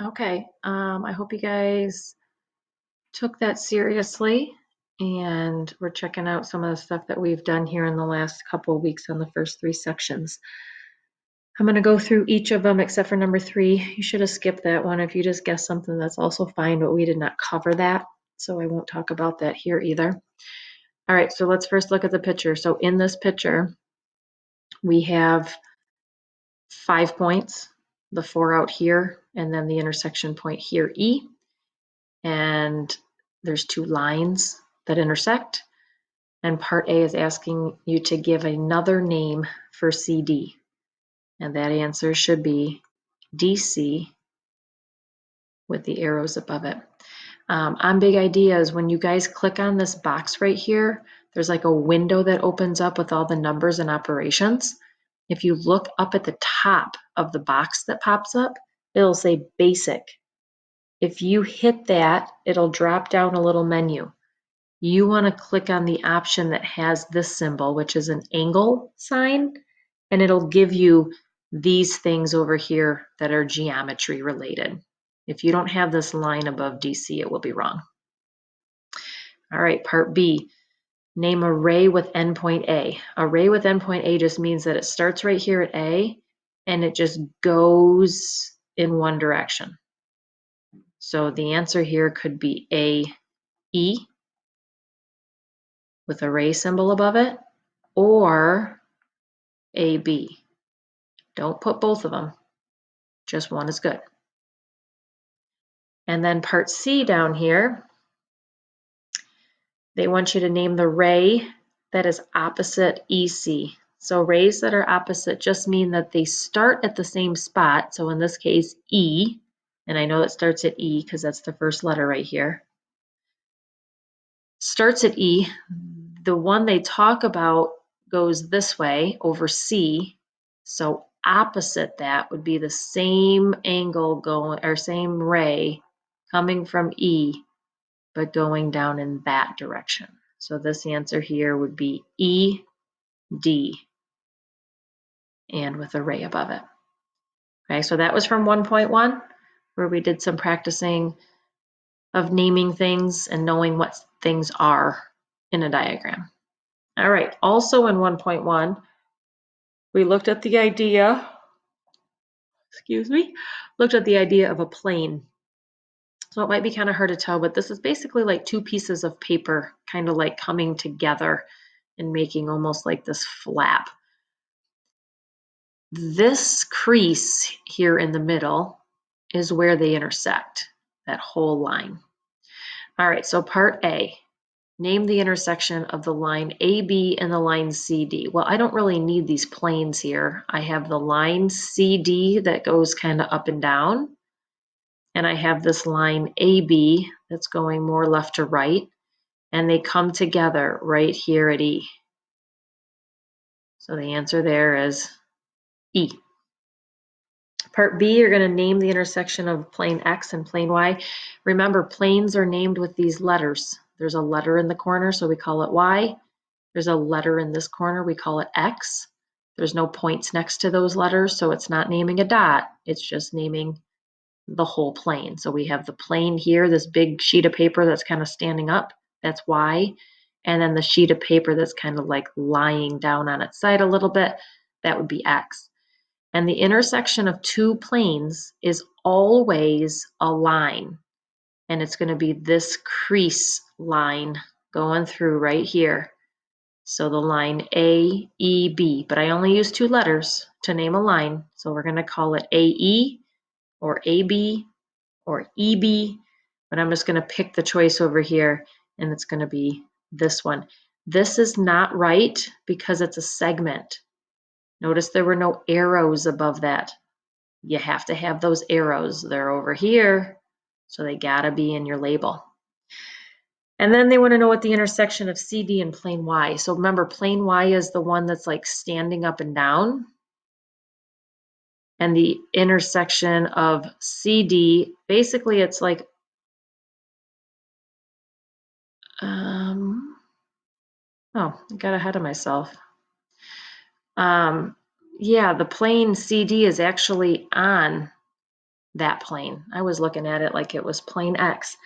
Okay, I hope you guys took that seriously and we're checking out some of the stuff that we've done here in the last couple of weeks on the first three sections. I'm going to go through each of them except for number 3. You should have skipped that one. If you just guessed something, that's also fine, but we did not cover that, so I won't talk about that here either. All right, so let's first look at the picture. So in this picture, we have 5 points, the 4 out here, and then the intersection point here, E. And there's 2 lines that intersect. And part A is asking you to give another name for CD. And that answer should be DC with the arrows above it. On Big Ideas, when you guys click on this box right here, there's like a window that opens up with all the numbers and operations. If you look up at the top of the box that pops up, it'll say basic. If you hit that, it'll drop down a little menu. You want to click on the option that has this symbol, which is an angle sign, and it'll give you these things over here that are geometry related. If you don't have this line above DC, it will be wrong. All right, part B, name array with endpoint A. Array with endpoint A just means that it starts right here at A and it just goes in one direction. So the answer here could be AE with array symbol above it, or AB. Don't put both of them, just one is good. And then part C down here, they want you to name the ray that is opposite EC. So rays that are opposite just mean that they start at the same spot. So in this case, E, and I know it starts at E because that's the first letter right here. Starts at E. The one they talk about goes this way over C. So opposite that would be the same angle going, or same ray coming from E, but going down in that direction. So this answer here would be ED, and with a ray above it. Okay, so that was from 1.1, where we did some practicing of naming things and knowing what things are in a diagram. All right, also in 1.1, we looked at the idea, looked at the idea of a plane. So it might be kind of hard to tell, but this is basically like 2 pieces of paper kind of like coming together and making almost like this flap. This crease here in the middle is where they intersect, that whole line. All right, so part A, name the intersection of the line AB and the line CD. Well, I don't really need these planes here. I have the line CD that goes kind of up and down, and I have this line AB that's going more left to right, and they come together right here at E. So the answer there is E. Part B, you're going to name the intersection of plane X and plane Y. Remember, planes are named with these letters. There's a letter in the corner, so we call it Y. There's a letter in this corner, we call it X. There's no points next to those letters, so it's not naming a dot. It's just naming the whole plane. So we have the plane here, this big sheet of paper that's kind of standing up, that's Y. And then the sheet of paper that's kind of like lying down on its side a little bit, that would be X. And the intersection of 2 planes is always a line. And it's going to be this crease line going through right here. So the line AEB, but I only use 2 letters to name a line. So we're going to call it AE or AB or EB, but I'm just going to pick the choice over here, and it's going to be this one. This is not right because it's a segment. Notice there were no arrows above that. You have to have those arrows. They're over here, so they gotta be in your label. And then they want to know what the intersection of CD and plane Y. So remember, plane Y is the one that's like standing up and down. And the intersection of CD, basically it's like, I got ahead of myself. Yeah, the plane CD is actually on that plane. I was looking at it like it was plane X.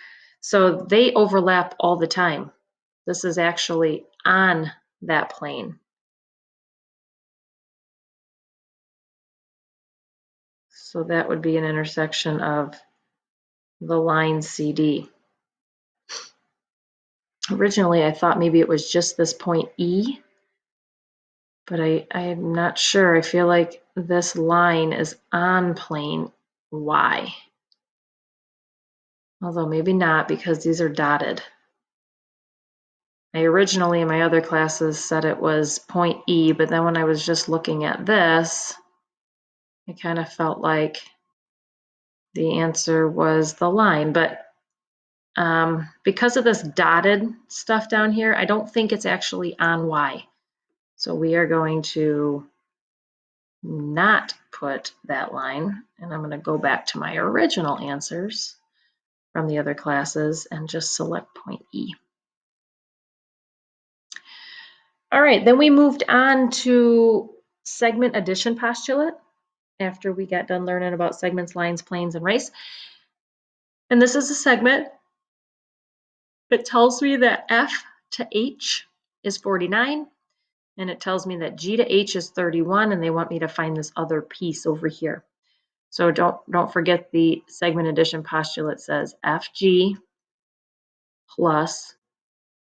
So they overlap all the time. This is actually on that plane. So that would be an intersection of the line CD. Originally, I thought maybe it was just this point E, but I'm not sure. I feel like this line is on plane Y. Although maybe not, because these are dotted. I originally in my other classes said it was point E, but then when I was just looking at this, I kind of felt like the answer was the line. But because of this dotted stuff down here, I don't think it's actually on Y. So we are going to not put that line, and I'm going to go back to my original answers from the other classes and just select point E. All right, then we moved on to segment addition postulate after we got done learning about segments, lines, planes, and race. And this is a segment that tells me that F to H is 49, and it tells me that G to H is 31, and they want me to find this other piece over here. So don't forget the segment addition postulate says FG plus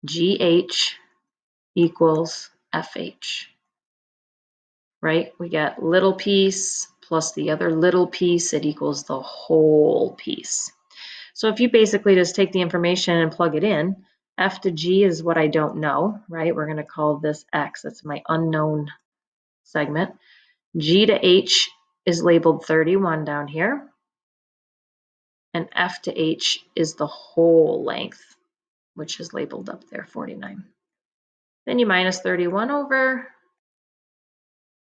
GH equals FH, right? We get little piece plus the other little piece, it equals the whole piece. So if you basically just take the information and plug it in, F to G is what I don't know, right? We're going to call this X. That's my unknown segment. G to H is labeled 31 down here. And F to H is the whole length, which is labeled up there, 49. Then you minus 31 over,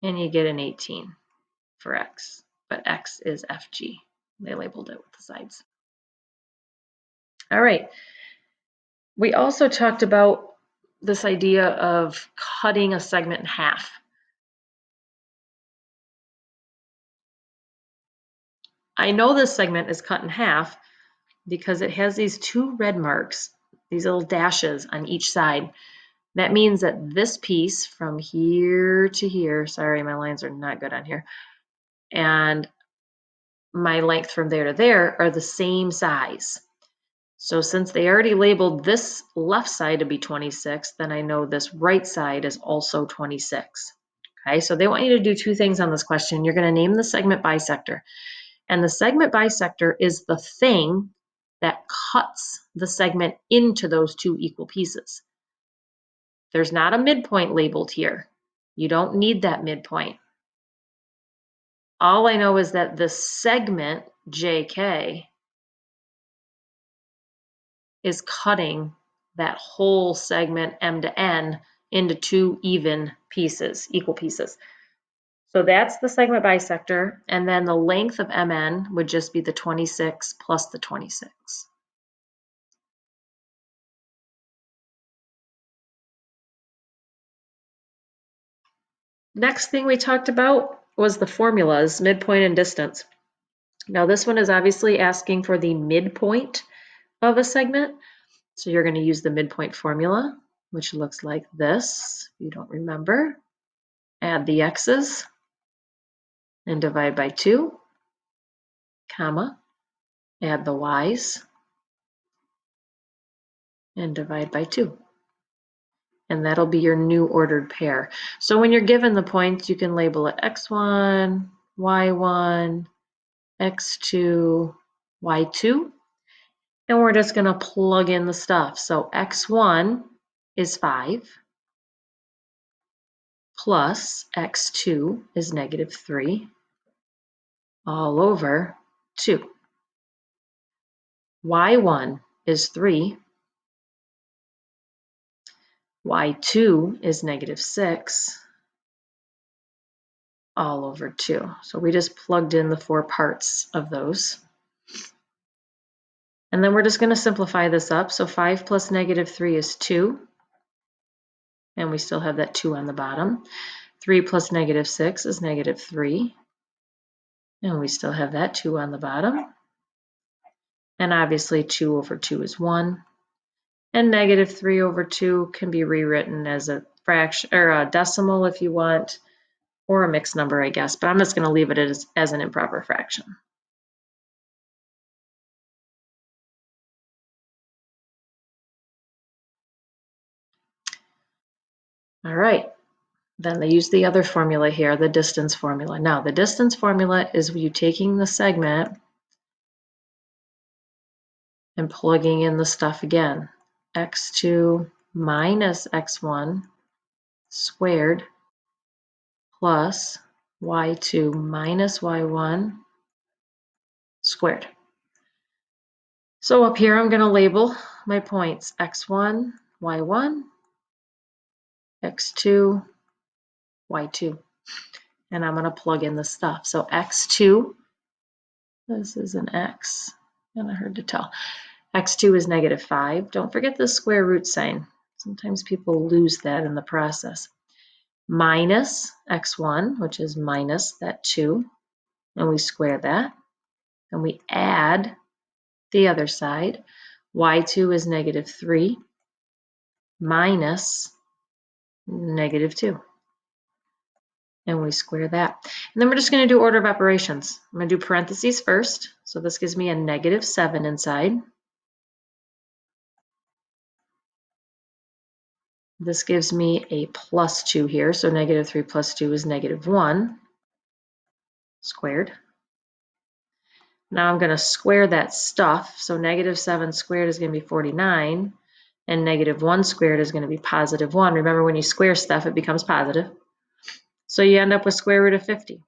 and you get an 18 for X. But X is FG. They labeled it with the sides. All right. We also talked about this idea of cutting a segment in half. I know this segment is cut in half because it has these two red marks, these little dashes on each side. That means that this piece from here to here, sorry, my lines are not good on here, and my length from there to there are the same size. So since they already labeled this left side to be 26, then I know this right side is also 26. Okay, so they want you to do two things on this question. You're going to name the segment bisector. And the segment bisector is the thing that cuts the segment into those two equal pieces. There's not a midpoint labeled here. You don't need that midpoint. All I know is that the segment JK is cutting that whole segment M to N into two even pieces, equal pieces. So that's the segment bisector, and then the length of MN would just be the 26 plus the 26. Next thing we talked about was the formulas, midpoint and distance. Now this one is obviously asking for the midpoint of a segment. So you're going to use the midpoint formula, which looks like this. If you don't remember, add the x's and divide by 2, comma, add the y's and divide by 2. And that'll be your new ordered pair. So when you're given the points, you can label it x1, y1, x2, y2. And we're just going to plug in the stuff. So x1 is 5 plus x2 is negative 3 all over 2. y1 is 3. y2 is negative 6 all over 2. So we just plugged in the 4 parts of those. And then we're just going to simplify this up. So 5 plus negative 3 is 2. And we still have that 2 on the bottom. 3 plus negative 6 is negative 3. And we still have that 2 on the bottom. And obviously 2 over 2 is 1. And negative 3 over 2 can be rewritten as a fraction or a decimal if you want, or a mixed number, I guess, but I'm just going to leave it as an improper fraction. All right, then they use the other formula here, the distance formula. Now, the distance formula is you taking the segment and plugging in the stuff again. X2 minus x1 squared plus y2 minus y1 squared. So up here, I'm going to label my points x1, y1, x2, y2. And I'm going to plug in the stuff. So x2, this is an x, kind of hard to tell. x2 is negative 5. Don't forget the square root sign. Sometimes people lose that in the process. Minus x1, which is minus that 2, and we square that. And we add the other side. y2 is negative 3 minus negative 2. And we square that. And then we're just going to do order of operations. I'm going to do parentheses first. So this gives me a negative 7 inside. This gives me a plus 2 here. So negative 3 plus 2 is negative 1 squared. Now I'm going to square that stuff. So negative 7 squared is going to be 49. And negative 1 squared is going to be positive 1. Remember, when you square stuff, it becomes positive. So you end up with square root of 50.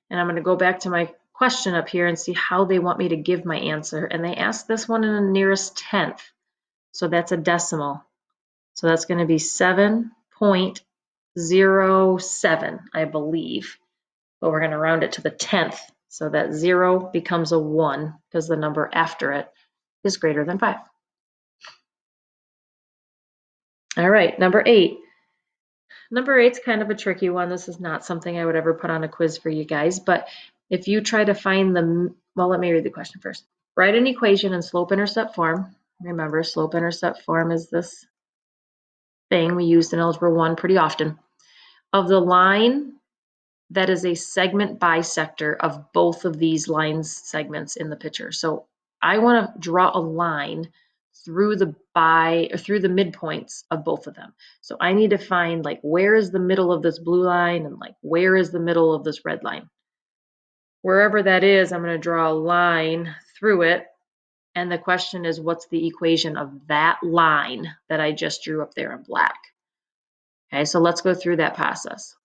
And I'm going to go back to my question up here and see how they want me to give my answer. And they asked this one in the nearest tenth. So that's a decimal. So that's going to be 7.07, I believe. But we're going to round it to the tenth. So that 0 becomes a 1 because the number after it is greater than 5. All right, number 8. Number 8's kind of a tricky one. This is not something I would ever put on a quiz for you guys, but if you try to find the, well, let me read the question first. Write an equation in slope-intercept form. Remember, slope-intercept form is this thing we used in Algebra 1 pretty often, of the line that is a segment bisector of both of these lines segments in the picture. So I want to draw a line through the midpoints of both of them. So I need to find, like, where is the middle of this blue line and, like, where is the middle of this red line. Wherever that is, I'm going to draw a line through it. And the question is, what's the equation of that line that I just drew up there in black? Okay, so let's go through that process.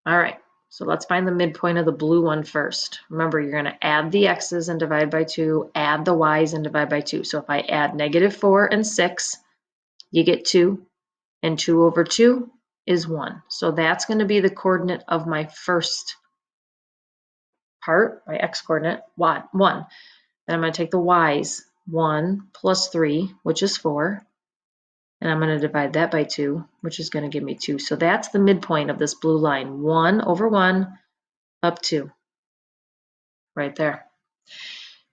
All right, so let's find the midpoint of the blue one first. Remember, you're going to add the x's and divide by 2, add the y's and divide by 2. So if I add negative 4 and 6, you get 2, and 2 over 2 is 1. So that's going to be the coordinate of my first part, my x-coordinate, 1. Then I'm going to take the y's, 1 plus 3, which is 4. And I'm going to divide that by 2, which is going to give me 2. So that's the midpoint of this blue line, 1 over 1 up 2, right there.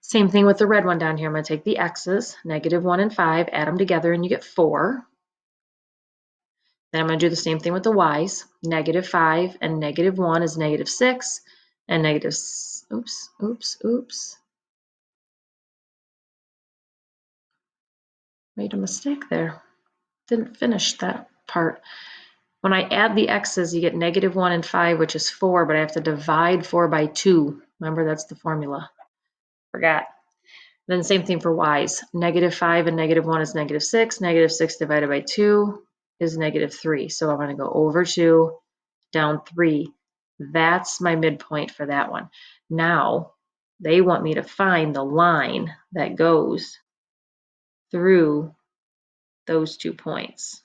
Same thing with the red one down here. I'm going to take the x's, negative 1 and 5, add them together, and you get 4. Then I'm going to do the same thing with the y's. Negative 5 and negative 1 is negative 6, and negative, oops. Made a mistake there. Didn't finish that part. When I add the x's, you get negative 1 and 5, which is 4, but I have to divide 4 by 2. Remember, that's the formula. Forgot. Then the same thing for y's. Negative 5 and negative 1 is negative 6. Negative 6 divided by 2 is negative 3. So I'm going to go over 2, down 3. That's my midpoint for that one. Now, they want me to find the line that goes through those 2 points.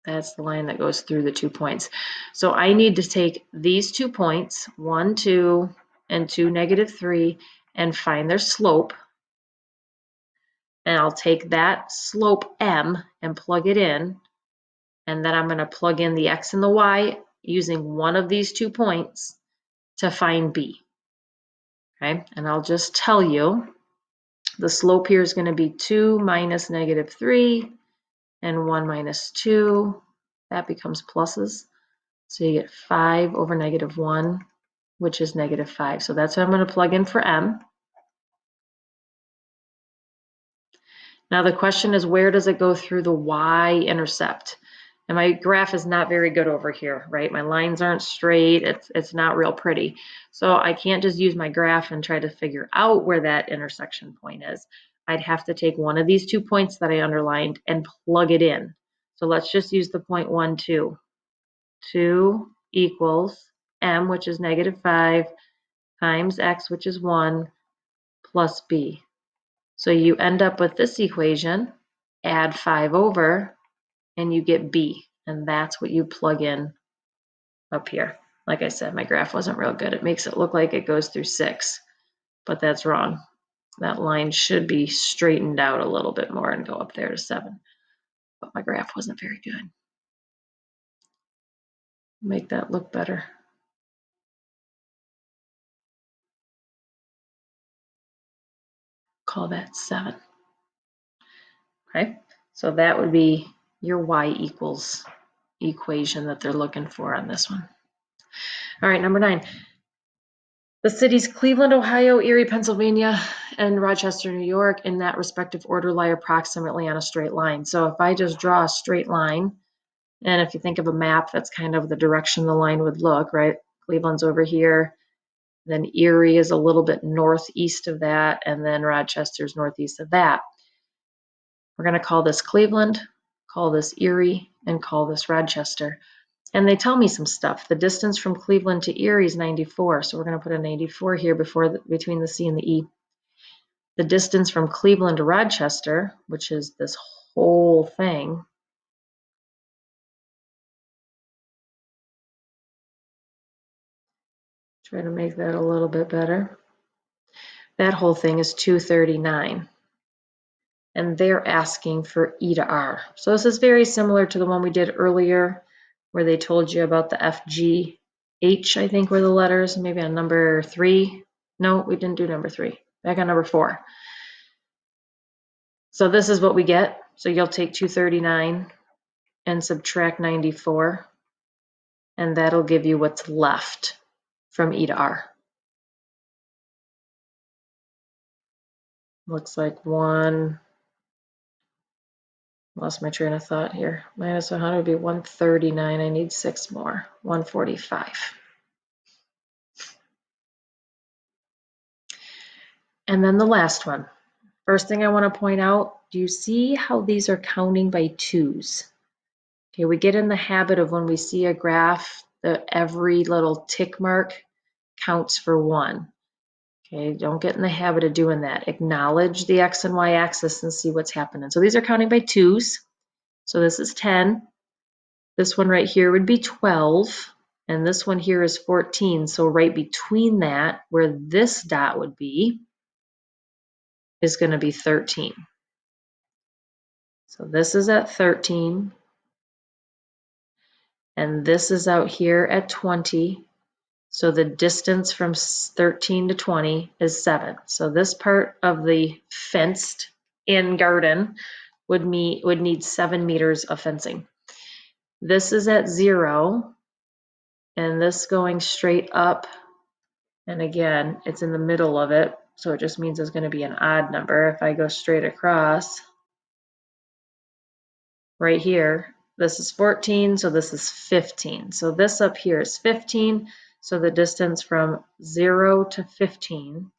That's the line that goes through the 2 points. So I need to take these 2 points, 1, 2, and 2, negative 3, and find their slope. And I'll take that slope M and plug it in. And then I'm going to plug in the x and the y using one of these 2 points to find b. Okay, and I'll just tell you the slope here is going to be 2 minus -3 and 1 minus 2. That becomes pluses. So you get 5 over -1, which is -5. So that's what I'm going to plug in for m. Now the question is, where does it go through the y-intercept? And my graph is not very good over here, right? My lines aren't straight. It's not real pretty. So I can't just use my graph and try to figure out where that intersection point is. I'd have to take one of these 2 points that I underlined and plug it in. So let's just use the point 1, 2. 2 equals m, which is -5, times x, which is 1, plus b. So you end up with this equation, add 5 over, and you get b. And that's what you plug in up here. Like I said, my graph wasn't real good. It makes it look like it goes through 6, but that's wrong. That line should be straightened out a little bit more and go up there to 7. But my graph wasn't very good. Make that look better. Call that 7. Okay, so that would be your y equals equation that they're looking for on this one. All right, number 9. The cities Cleveland, Ohio, Erie, Pennsylvania, and Rochester, New York, in that respective order, lie approximately on a straight line. So if I just draw a straight line, and if you think of a map, that's kind of the direction the line would look, right? Cleveland's over here, then Erie is a little bit northeast of that, and then Rochester's northeast of that. We're going to call this Cleveland, call this Erie, and call this Rochester. And they tell me some stuff. The distance from Cleveland to Erie is 94, so we're going to put an 84 here between the C and the E. The distance from Cleveland to Rochester, which is this whole thing, try to make that a little bit better. That whole thing is 239. And they're asking for E to R. So this is very similar to the one we did earlier, where they told you about the F, G, H, I think were the letters, maybe on number 3. No, we didn't do number 3. Back on number 4. So this is what we get. So you'll take 239 and subtract 94, and that'll give you what's left from E to R. Looks like 1, lost my train of thought here. Minus 100 would be 139. I need 6 more, 145. And then the last one. First thing I want to point out, do you see how these are counting by 2s? Okay, we get in the habit of when we see a graph that every little tick mark counts for 1. Okay, don't get in the habit of doing that. Acknowledge the X and Y axis and see what's happening. So these are counting by 2s. So this is 10. This one right here would be 12. And this one here is 14. So right between that, where this dot would be, is going to be 13. So this is at 13. And this is out here at 20. So the distance from 13 to 20 is 7. So this part of the fenced in garden would need 7 meters of fencing. This is at 0, and this going straight up, and again, it's in the middle of it, so it just means it's going to be an odd number. If I go straight across, right here, this is 14, so this is 15. So this up here is 15, so the distance from 0 to 15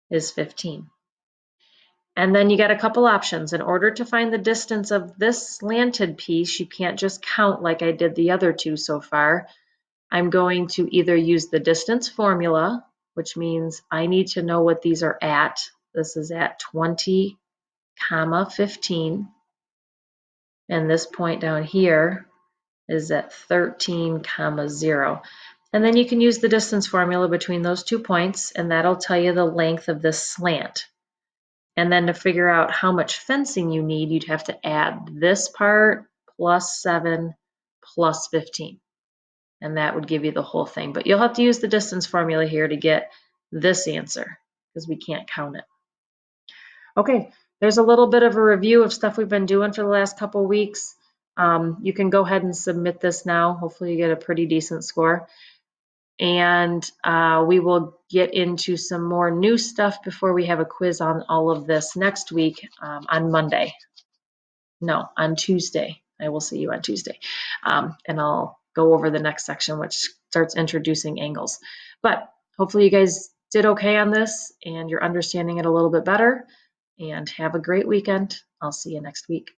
is 15. And then you got a couple options. In order to find the distance of this slanted piece, you can't just count like I did the other 2 so far. I'm going to either use the distance formula, which means I need to know what these are at. This is at 20, 15. And this point down here is at 13, 0. And then you can use the distance formula between those 2 points, and that'll tell you the length of this slant. And then to figure out how much fencing you need, you'd have to add this part plus 7 plus 15. And that would give you the whole thing. But you'll have to use the distance formula here to get this answer because we can't count it. Okay, there's a little bit of a review of stuff we've been doing for the last couple weeks. You can go ahead and submit this now. Hopefully you get a pretty decent score. And we will get into some more new stuff before we have a quiz on all of this next week on Monday. No, on Tuesday. I will see you on Tuesday. And I'll go over the next section, which starts introducing angles. But hopefully you guys did okay on this and you're understanding it a little bit better. And have a great weekend. I'll see you next week.